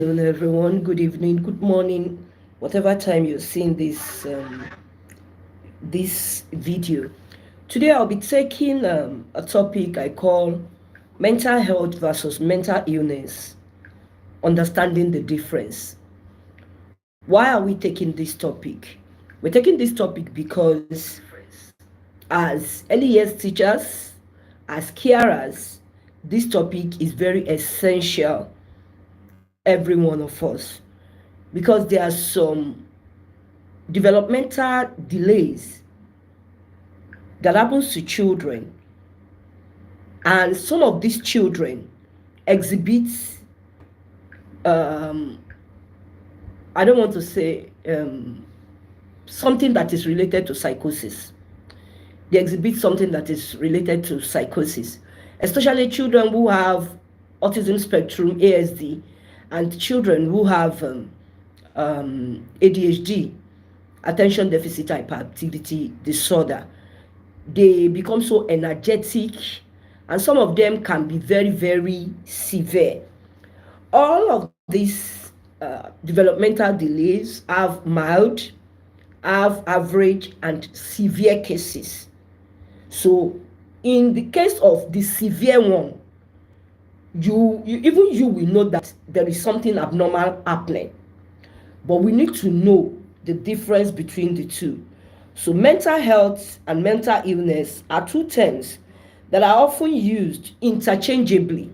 everyone. Good evening, good morning, whatever time you're seeing this video. Today I'll be taking a topic I call mental health versus mental illness, understanding the difference. Why are we taking this topic? We're taking this topic because as early years teachers, as carers, this topic is very essential to every one of us because there are some developmental delays that happens to children, and some of these children exhibit um, I don't want to say something that is related to psychosis. They exhibit something that is related to psychosis, especially children who have autism spectrum ASD and children who have ADHD, attention deficit hyperactivity disorder. They become so energetic, and some of them can be very, very severe. All of these developmental delays have mild, have average, and severe cases. So, in the case of the severe one, you will know that there is something abnormal happening, but we need to know the difference between the two. So mental health and mental illness are two terms that are often used interchangeably.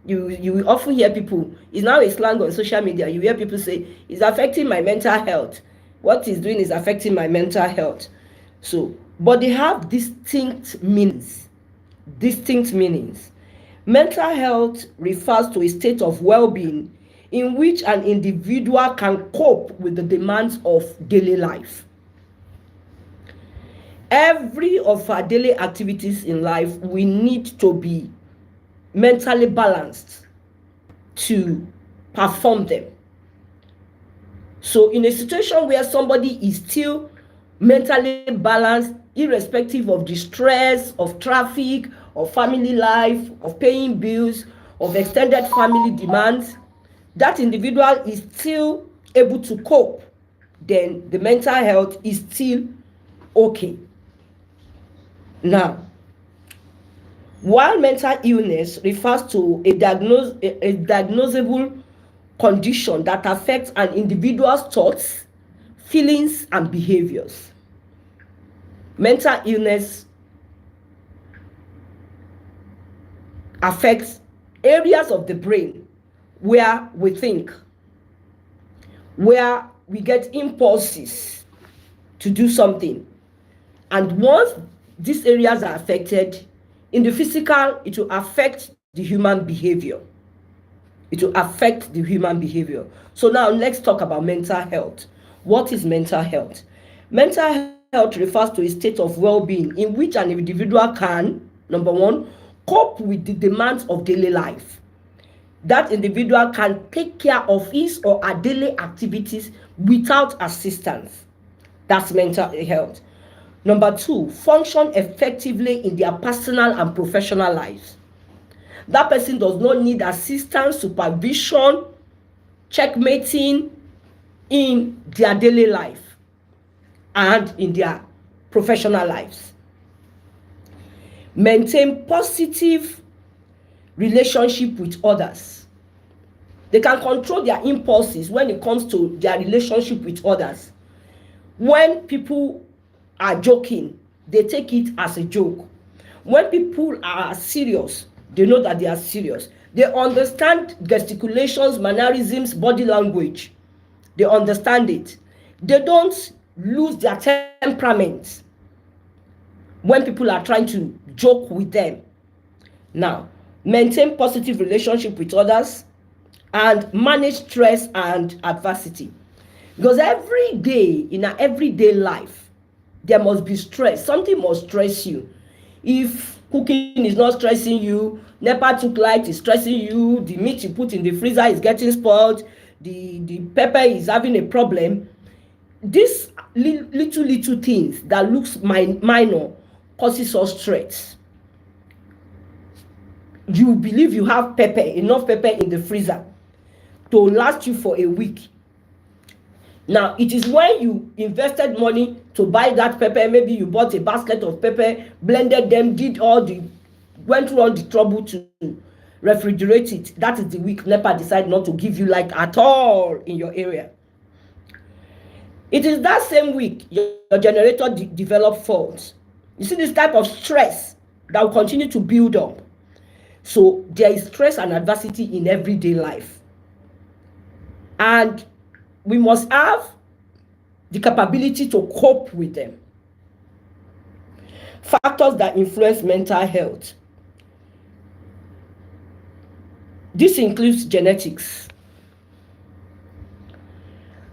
You will often hear people, it's now a slang on social media, you hear people say, it's affecting my mental health. What it's doing is affecting my mental health. So, but they have distinct meanings. Distinct meanings. Mental health refers to a state of well-being in which an individual can cope with the demands of daily life. Every of our daily activities in life, we need to be mentally balanced to perform them. So in a situation where somebody is still mentally balanced, irrespective of the stress of traffic, of family life, of paying bills, of extended family demands, that individual is still able to cope, then the mental health is still okay. Now, while mental illness refers to a diagnosable condition that affects an individual's thoughts, feelings, and behaviors. Mental illness affects areas of the brain where we think, where we get impulses to do something. And once these areas are affected, in the physical, it will affect the human behavior. It will affect the human behavior. So now let's talk about mental health. What is mental health? Mental health refers to a state of well-being in which an individual can, number one, cope with the demands of daily life. That individual can take care of his or her daily activities without assistance. That's mental health. Number two, function effectively in their personal and professional lives. That person does not need assistance, supervision, checkmating in their daily life and in their professional lives. Maintain positive relationship with others. They can control their impulses when it comes to their relationship with others. When people are joking, they take it as a joke. When people are serious, they know that they are serious. They understand gesticulations, mannerisms, body language. They understand it. They don't lose their temperament when people are trying to joke with them. Now, maintain positive relationship with others and manage stress and adversity. Because every day, in our everyday life, there must be stress. Something must stress you. If cooking is not stressing you, NEPA took light is stressing you, the meat you put in the freezer is getting spoiled, the pepper is having a problem, these little things that looks minor causes us stress. You believe you have enough pepper in the freezer. to last you for a week. Now, it is when you invested money to buy that pepper, maybe you bought a basket of pepper, blended them, went through all the trouble to refrigerate it. That is the week NEPA decide not to give you light at all in your area. It is that same week your generator develop faults. You see this type of stress that will continue to build up. So there is stress and adversity in everyday life. And we must have the capability to cope with them. Factors that influence mental health. This includes genetics.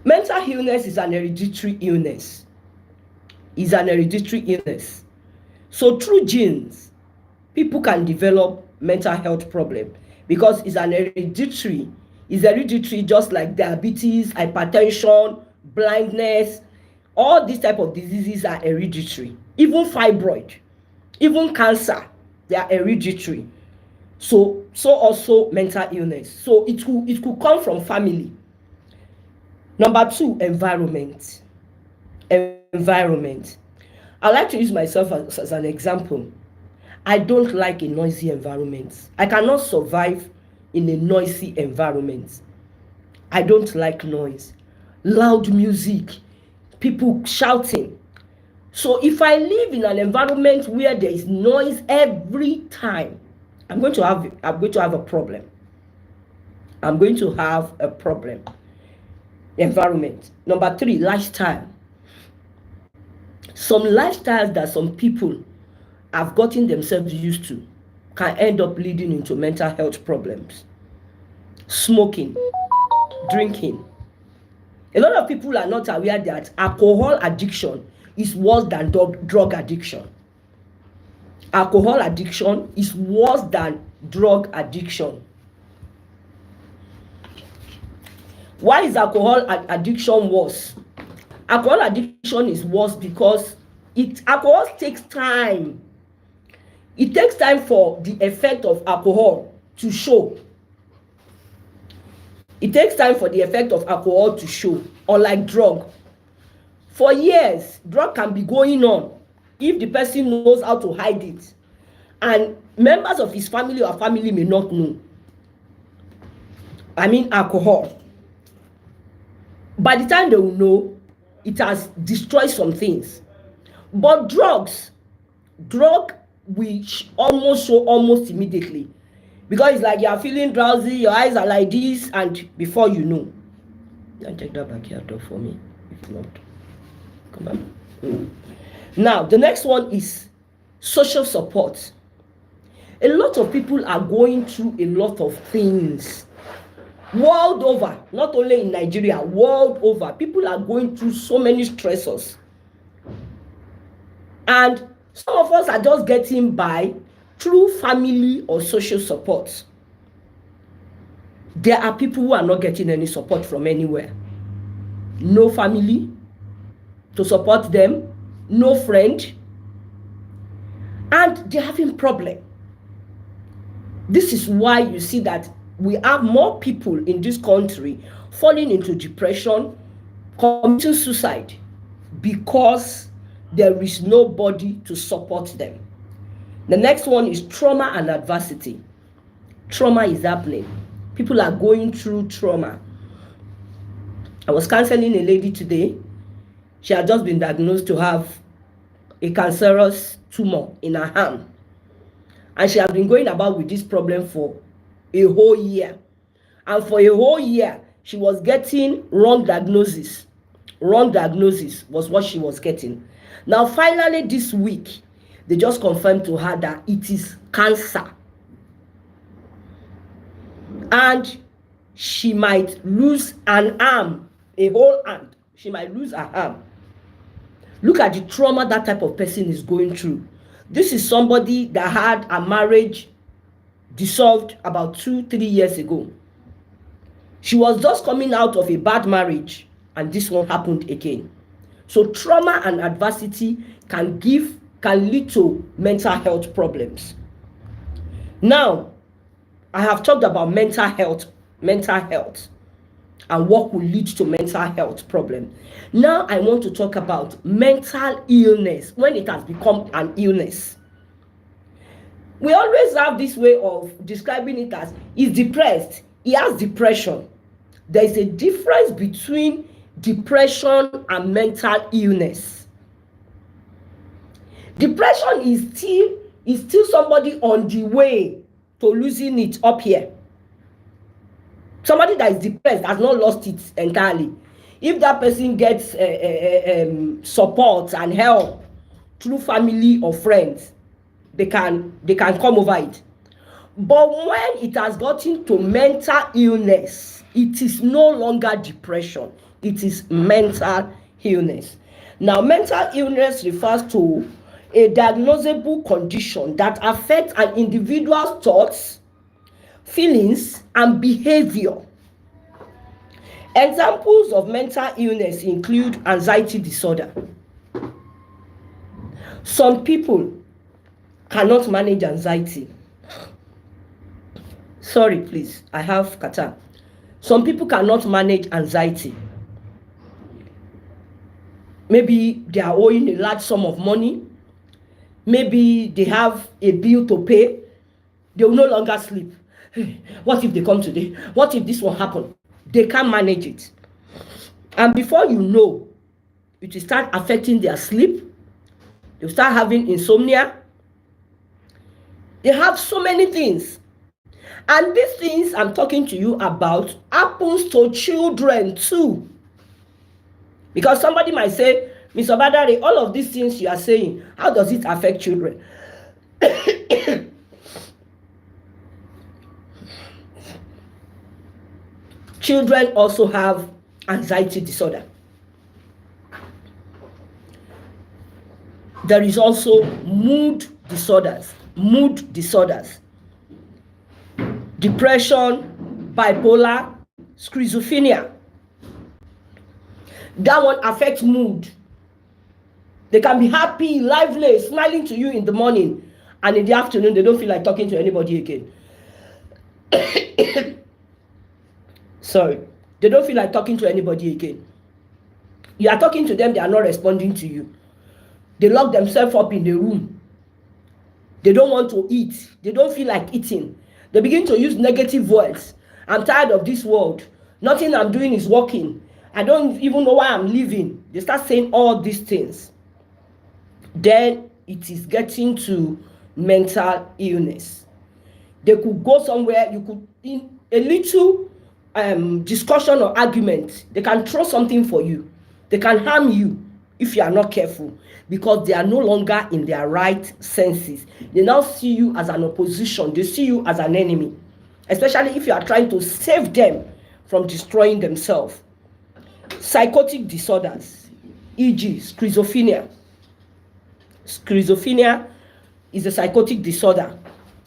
Mental illness is an hereditary illness. So through genes, people can develop mental health problem because it's hereditary, just like diabetes, hypertension, blindness. All these type of diseases are hereditary. Even fibroid, even cancer, they are hereditary. So also mental illness. So it could come from family. Number 2, environment. I like to use myself as an example. I don't like a noisy environment. I cannot survive in a noisy environment. I don't like noise. Loud music, people shouting. So if I live in an environment where there is noise every time, I'm going to have a problem. Environment. Number 3, lifestyle. Some lifestyles that some people have gotten themselves used to can end up leading into mental health problems. Smoking, drinking. A lot of people are not aware that alcohol addiction is worse than drug addiction. Alcohol addiction is worse than drug addiction. Why is alcohol addiction worse? Alcohol addiction is worse because alcohol takes time. It takes time for the effect of alcohol to show. Unlike drug. For years, drug can be going on if the person knows how to hide it. And members of his family or family may not know. Alcohol. By the time they will know, it has destroyed some things. But drug will almost show almost immediately. Because it's like you are feeling drowsy, your eyes are like this, and before you know. Don't take that backyard door for me. If not, come on. Now, the next one is social support. A lot of people are going through a lot of things. World over, not only in Nigeria, world over, people are going through so many stressors. And some of us are just getting by through family or social support. There are people who are not getting any support from anywhere. No family to support them, no friend, and they're having problem. This is why you see that we have more people in this country falling into depression, committing suicide, because there is nobody to support them. The next one is trauma and adversity. Trauma is happening. People are going through trauma. I was counseling a lady today. She had just been diagnosed to have a cancerous tumor in her arm. And she has been going about with this problem for a whole year. And for a whole year, she was getting wrong diagnosis. Wrong diagnosis was what she was getting. Now, finally, this week, they just confirmed to her that it is cancer. And she might lose an arm, a whole hand. She might lose her arm. Look at the trauma that type of person is going through. This is somebody that had a marriage dissolved about 2-3 years ago. She was just coming out of a bad marriage, and this one happened again. So trauma and adversity can lead to mental health problems. Now, I have talked about mental health. and what could lead to mental health problem. Now I want to talk about mental illness when it has become an illness. We always have this way of describing it as he's depressed, he has depression. There is a difference between depression and mental illness. Depression is still somebody on the way to losing it up here. Somebody that is depressed has not lost it entirely. If that person gets support and help through family or friends, they can come over it. But when it has gotten to mental illness, it is no longer depression, it is mental illness. Now, mental illness refers to a diagnosable condition that affects an individual's thoughts, feelings, and behavior. Examples of mental illness include anxiety disorder. Some people cannot manage anxiety. Sorry, please, I have catarrh. Some people cannot manage anxiety. Maybe they are owing a large sum of money. Maybe they have a bill to pay. They will no longer sleep. What if they come today? What if this will happen? They can't manage it. And before you know, it will start affecting their sleep. They'll start having insomnia. They have so many things. And these things I'm talking to you about happens to children too. Because somebody might say, Mr. Badare, all of these things you are saying, how does it affect children? Children also have anxiety disorder. There is also mood disorders, depression, bipolar, schizophrenia. That one affects mood. They can be happy, lively, smiling to you in the morning, and in the afternoon they don't feel like talking to anybody again. Sorry, they don't feel like talking to anybody again. You are talking to them, they are not responding to you. They lock themselves up in the room. They don't want to eat. They don't feel like eating. They begin to use negative words. I'm tired of this world. Nothing I'm doing is working. I don't even know why I'm living. They start saying all these things. Then it is getting to mental illness. They could go somewhere, you could, in a little discussion or argument, they can throw something for you. They can harm you if you are not careful, because they are no longer in their right senses. They now see you as an opposition. They see you as an enemy, especially if you are trying to save them from destroying themselves. Psychotic disorders, e.g. schizophrenia. Schizophrenia is a psychotic disorder.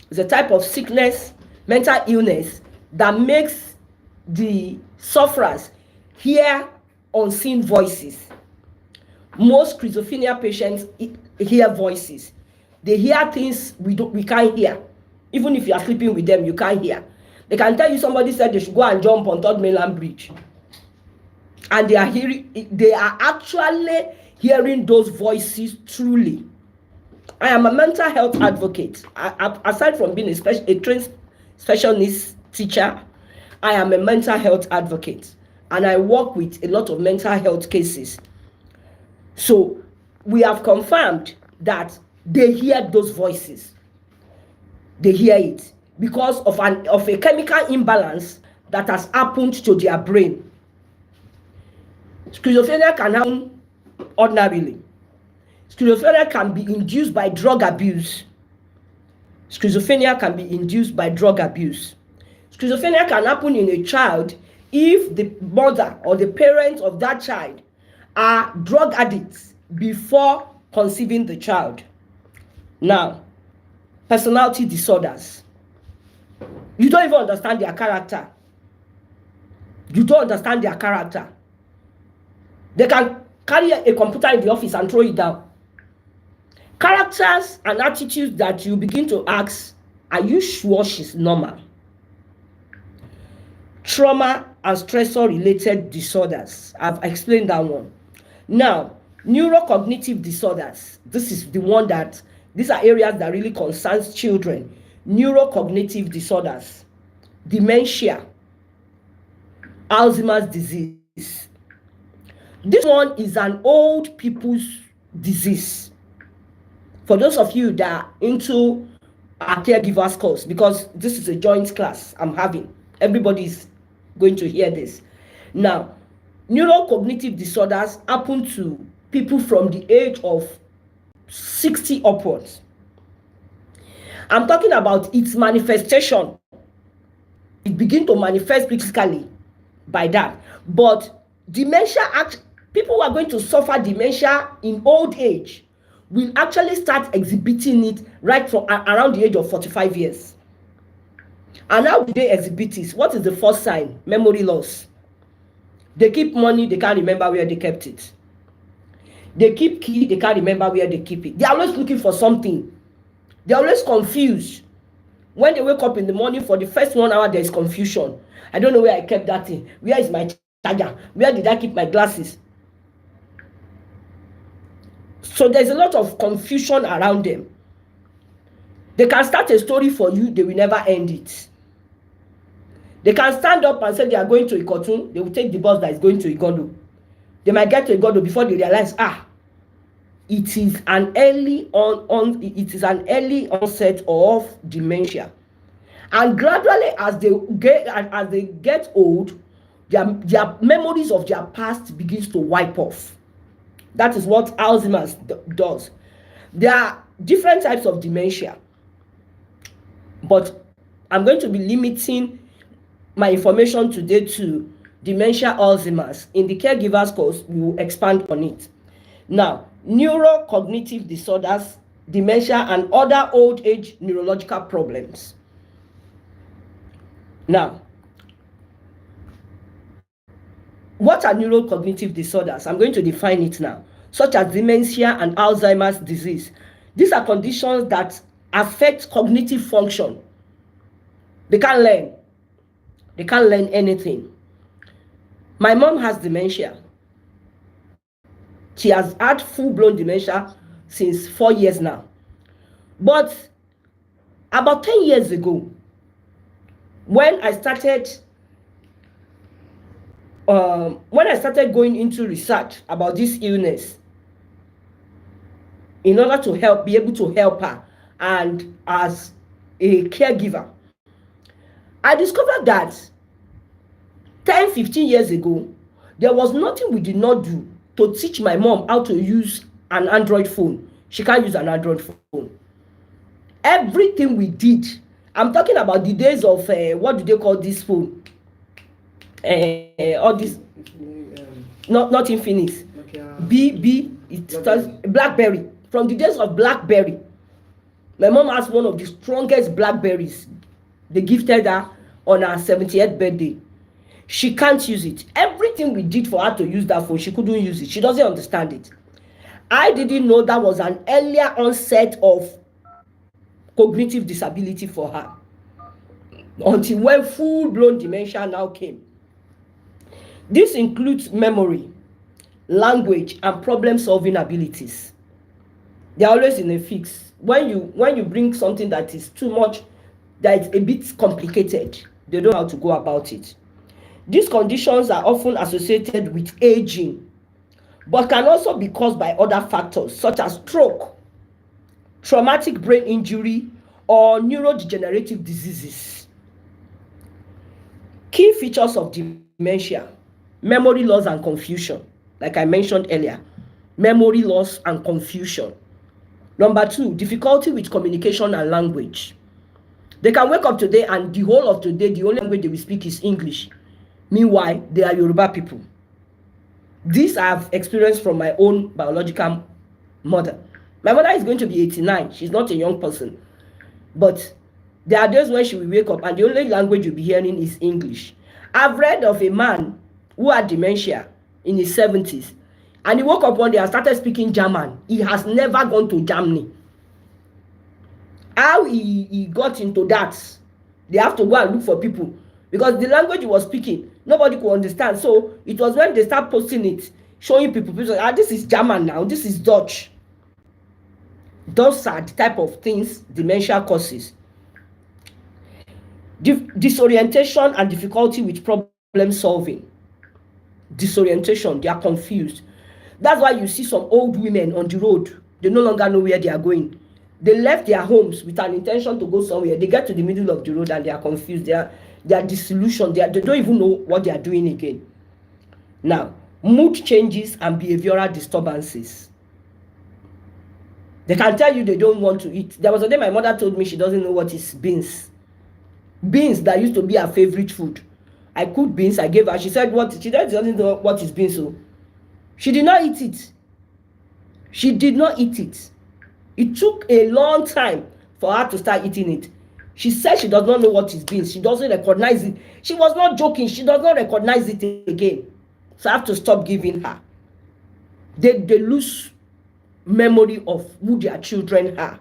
It's a type of sickness, mental illness, that makes the sufferers hear unseen voices. Most schizophrenia patients hear voices. They hear things we can't hear. Even if you are sleeping with them, you can't hear. They can tell you somebody said they should go and jump on Third Mainland Bridge. And they are actually hearing those voices truly. I am a mental health advocate. Aside from being a trained special needs teacher, I am a mental health advocate. And I work with a lot of mental health cases. So we have confirmed that they hear those voices. They hear it because of a chemical imbalance that has happened to their brain. Schizophrenia can happen ordinarily. Schizophrenia can be induced by drug abuse. Schizophrenia can be induced by drug abuse. Schizophrenia can happen in a child if the mother or the parents of that child are drug addicts before conceiving the child. Now, personality disorders. You don't even understand their character. You don't understand their character. They can carry a computer in the office and throw it down. Characters and attitudes that you begin to ask, are you sure she's normal? trauma and stressor related disorders. I've explained that one. Now, neurocognitive disorders. This is the one that, these are areas that really concerns children. Neurocognitive disorders, dementia, Alzheimer's disease. This one is an old people's disease. For those of you that are into our caregivers course, because this is a joint class I'm having, everybody's going to hear this. Now, neurocognitive disorders happen to people from the age of 60 upwards. I'm talking about its manifestation. It begins to manifest physically by that. But dementia, people who are going to suffer dementia in old age will actually start exhibiting it right from around the age of 45 years. And how do they exhibit it? What is the first sign? Memory loss. They keep money, they can't remember where they kept it. They keep key, they can't remember where they keep it. They're always looking for something. They're always confused. When they wake up in the morning, for the first 1 hour, there is confusion. I don't know where I kept that thing. Where is my charger? Where did I keep my glasses? So there's a lot of confusion around them. They can start a story for you, they will never end it. They can stand up and say they are going to Ikotun, they will take the bus that is going to Igondo. They might get to Igondo before they realize, it is an early onset of dementia. And gradually, as they get old, their memories of their past begins to wipe off. That is what Alzheimer's does. There are different types of dementia, but I'm going to be limiting my information today to dementia Alzheimer's. In the caregivers course, we will expand on it. Now, neurocognitive disorders, dementia, and other old age neurological problems. Now, what are neurocognitive disorders? I'm going to define it now, such as dementia and Alzheimer's disease. These are conditions that affect cognitive function. They can't learn. They can't learn anything. My mom has dementia. She has had full-blown dementia since 4 years now. But about 10 years ago, when I started going into research about this illness, in order to be able to help her, and as a caregiver, I discovered that 10, 15 years ago, there was nothing we did not do to teach my mom how to use an Android phone. She can't use an Android phone. Everything we did, I'm talking about the days of, what do they call this phone? All this, not Infinix, it starts BlackBerry. From the days of BlackBerry, my mom has one of the strongest BlackBerries. They gifted her on her 70th birthday. She can't use it. Everything we did for her to use that phone, she couldn't use it. She doesn't understand it. I didn't know that was an earlier onset of cognitive disability for her, until when full-blown dementia now came. This includes memory, language, and problem-solving abilities. They're always in a fix. When you bring something that is too much, that is a bit complicated, they don't know how to go about it. These conditions are often associated with aging, but can also be caused by other factors such as stroke, traumatic brain injury, or neurodegenerative diseases. Key features of dementia: memory loss and confusion. Like I mentioned earlier, memory loss and confusion. Number 2, difficulty with communication and language. They can wake up today and the whole of today, the only language they will speak is English. Meanwhile, they are Yoruba people. This I have experienced from my own biological mother. My mother is going to be 89. She's not a young person. But there are days when she will wake up and the only language you'll be hearing is English. I've read of a man who had dementia in his 70s. And he woke up one day and started speaking German. He has never gone to Germany. How he got into that, they have to go and look for people. because the language he was speaking, nobody could understand. So it was when they start posting it, showing people, this is German now, this is Dutch. Those are the type of things dementia causes. Disorientation and difficulty with problem solving. Disorientation, they are confused. That's why you see some old women on the road, they no longer know where they are going. They left their homes with an intention to go somewhere. They get to the middle of the road and they are confused. They are disillusioned. They don't even know what they are doing again. Now, mood changes and behavioral disturbances. They can tell you they don't want to eat. There was a day my mother told me she doesn't know what is beans. Beans that used to be her favorite food. I cooked beans, I gave her. She said, what? She doesn't know what is beans. So she did not eat it. She did not eat it. It took a long time for her to start eating it. She said she does not know what is beans. She doesn't recognize it. She was not joking. She does not recognize it again. So I have to stop giving her. They lose memory of who their children are.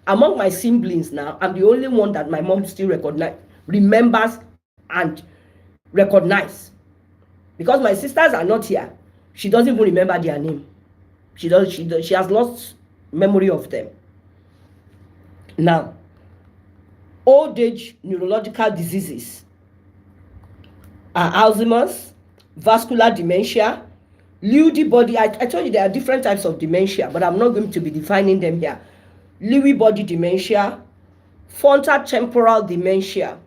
Among my siblings now, I'm the only one that my mom still remembers and recognize. Because my sisters are not here. She doesn't even remember their name. She has lost memory of them. Now, old age neurological diseases are Alzheimer's, vascular dementia, Lewy body. I told you there are different types of dementia, but I'm not going to be defining them here. Lewy body dementia, frontotemporal dementia,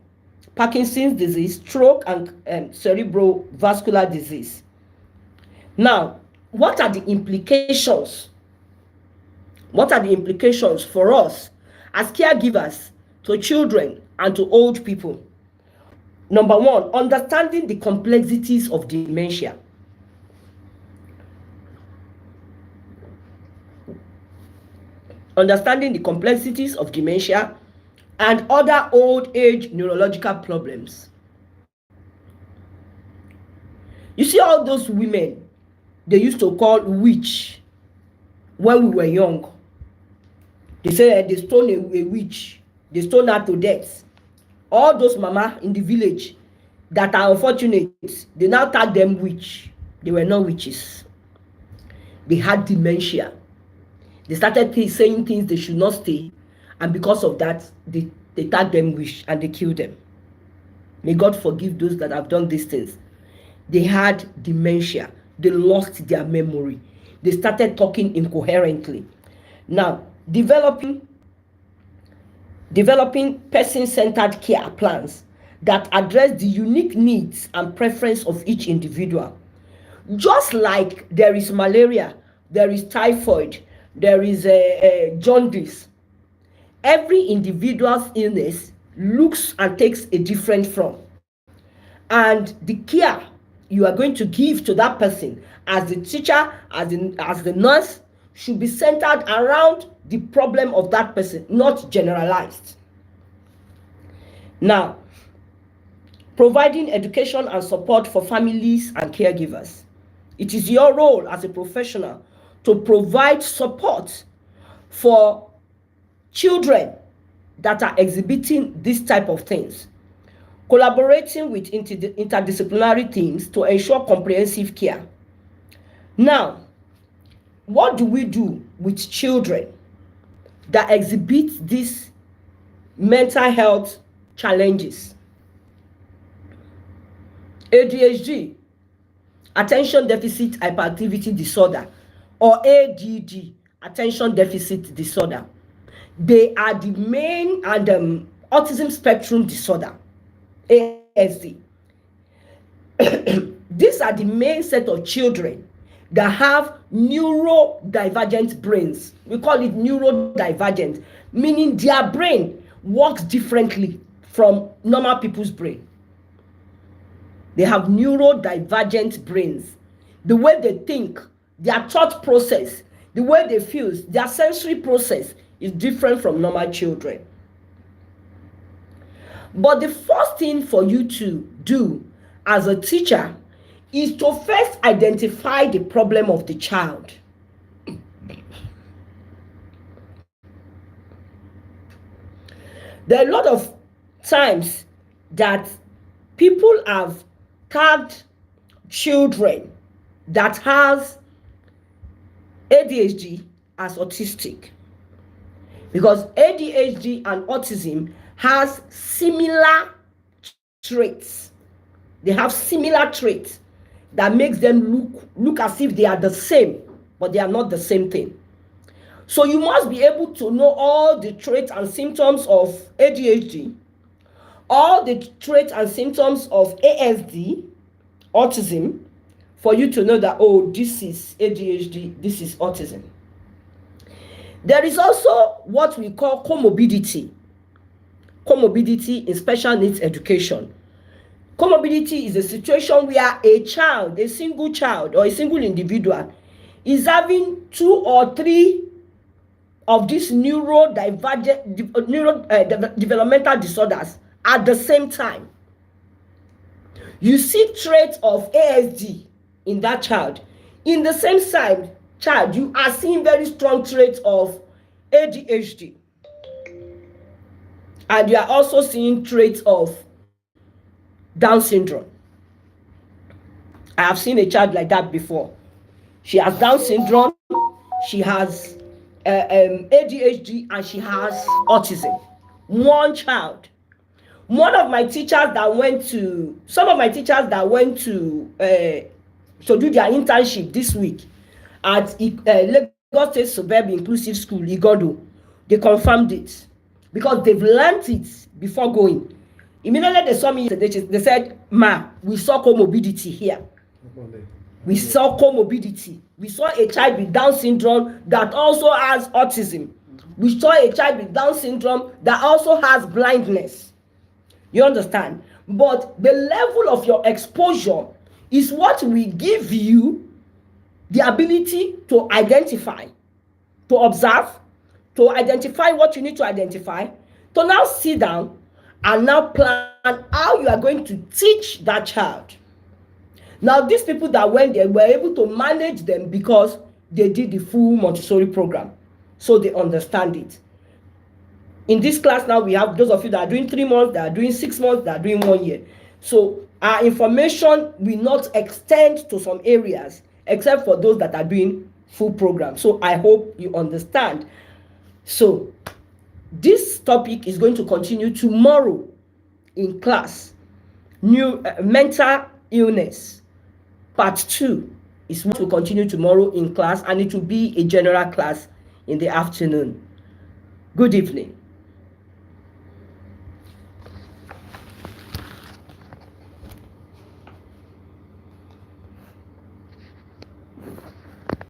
Parkinson's disease, stroke, and cerebrovascular disease. Now, what are the implications? What are the implications for us as caregivers to children and to old people? Number one, understanding the complexities of dementia. Understanding the complexities of dementia and other old age neurological problems. You see all those women they used to call witch when we were young. They say they stone a witch, they stone her to death. All those mama in the village that are unfortunate, they now tag them witch. They were not witches. They had dementia. They started saying things they should not say, and because of that, they tag them witch and they kill them. May God forgive those that have done these things. They had dementia. They lost their memory. They started talking incoherently. Now, developing person-centered care plans that address the unique needs and preference of each individual. Just like there is malaria, there is typhoid, there is jaundice. Every individual's illness looks and takes a different form. And the care you are going to give to that person as the teacher, as the nurse, should be centered around the problem of that person, not generalized. Now, providing education and support for families and caregivers. It is your role as a professional to provide support for children that are exhibiting this type of things. Collaborating with interdisciplinary teams to ensure comprehensive care. Now, what do we do with children that exhibit these mental health challenges? ADHD, attention deficit hyperactivity disorder, or ADD, attention deficit disorder. They are the main, and autism spectrum disorder, ASD. These are the main set of children that have neurodivergent brains. We call it neurodivergent, meaning their brain works differently from normal people's brain. They have neurodivergent brains. The way they think, their thought process, the way they feel, their sensory process is different from normal children. But the first thing for you to do as a teacher is to first identify the problem of the child. There are a lot of times that people have tagged children that has ADHD as autistic, because ADHD and autism has similar traits. They have similar traits that makes them look as if they are the same, but they are not the same thing. So you must be able to know all the traits and symptoms of ADHD, all the traits and symptoms of ASD, autism, for you to know that, oh, this is ADHD, this is autism. There is also what we call comorbidity. Comorbidity in special needs education. Comorbidity is a situation where a child, a single child or a single individual is having 2 or 3 of these neurodevelopmental disorders at the same time. You see traits of ASD in that child. In the same child, you are seeing very strong traits of ADHD. And you are also seeing traits of Down syndrome. I have seen a child like that before. She has Down syndrome, she has ADHD, and she has autism. One child. Some of my teachers that went to do their internship this week at Lagos State Suburb Inclusive School, Igodo, they confirmed it because they've learned it before going. Immediately they saw me, they said, "Ma, we saw comorbidity here. We saw comorbidity. We saw a child with Down syndrome that also has autism. We saw a child with Down syndrome that also has blindness." You understand? But the level of your exposure is what will give you the ability to identify, to observe, to identify what you need to identify, to now sit down and now plan how you are going to teach that child. Now, these people that went there were able to manage them because they did the full Montessori program, so they understand it. In this class now, we have those of you that are doing 3 months, that are doing 6 months, that are doing 1 year. So our information will not extend to some areas except for those that are doing full program. So I hope you understand. So this topic is going to continue tomorrow in class. Mental illness part 2 is what will continue tomorrow in class, and it will be a general class in the afternoon. Good evening.